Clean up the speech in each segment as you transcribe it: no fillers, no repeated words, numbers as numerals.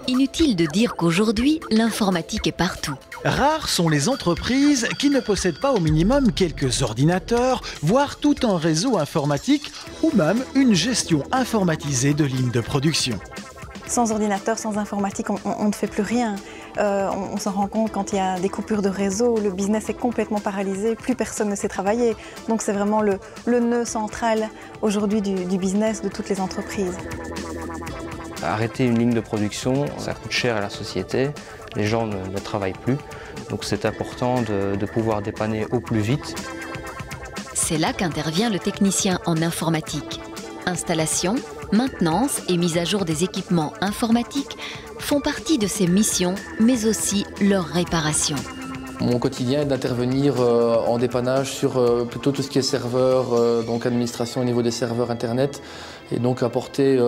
Inutile de dire qu'aujourd'hui, l'informatique est partout. Rares sont les entreprises qui ne possèdent pas au minimum quelques ordinateurs, voire tout un réseau informatique ou même une gestion informatisée de lignes de production. Sans ordinateur, sans informatique, on ne fait plus rien. On s'en rend compte quand il y a des coupures de réseau, le business est complètement paralysé, plus personne ne sait travailler. Donc c'est vraiment le nœud central aujourd'hui du business de toutes les entreprises. Arrêter une ligne de production, ça coûte cher à la société, les gens ne travaillent plus. Donc c'est important de pouvoir dépanner au plus vite. C'est là qu'intervient le technicien en informatique. Installation, maintenance et mise à jour des équipements informatiques font partie de ses missions, mais aussi leur réparation. Mon quotidien est d'intervenir en dépannage sur plutôt tout ce qui est serveur, donc administration au niveau des serveurs internet, et donc apporter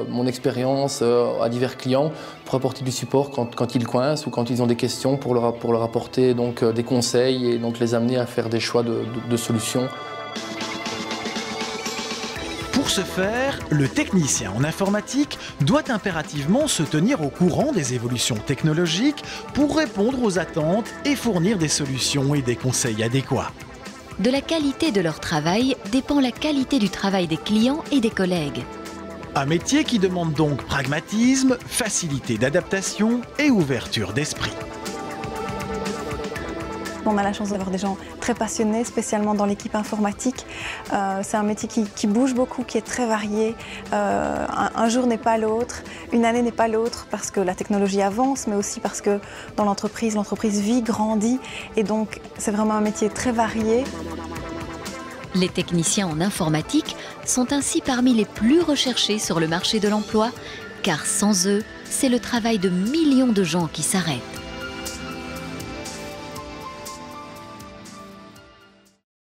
mon expérience à divers clients pour apporter du support quand ils coincent ou quand ils ont des questions pour leur apporter donc, des conseils et donc les amener à faire des choix de solutions. Pour ce faire, le technicien en informatique doit impérativement se tenir au courant des évolutions technologiques pour répondre aux attentes et fournir des solutions et des conseils adéquats. De la qualité de leur travail dépend la qualité du travail des clients et des collègues. Un métier qui demande donc pragmatisme, facilité d'adaptation et ouverture d'esprit. On a la chance d'avoir des gens très passionnés, spécialement dans l'équipe informatique. C'est un métier qui bouge beaucoup, qui est très varié. Un jour n'est pas l'autre, une année n'est pas l'autre, parce que la technologie avance, mais aussi parce que dans l'entreprise vit, grandit. Et donc, c'est vraiment un métier très varié. Les techniciens en informatique sont ainsi parmi les plus recherchés sur le marché de l'emploi, car sans eux, c'est le travail de millions de gens qui s'arrête.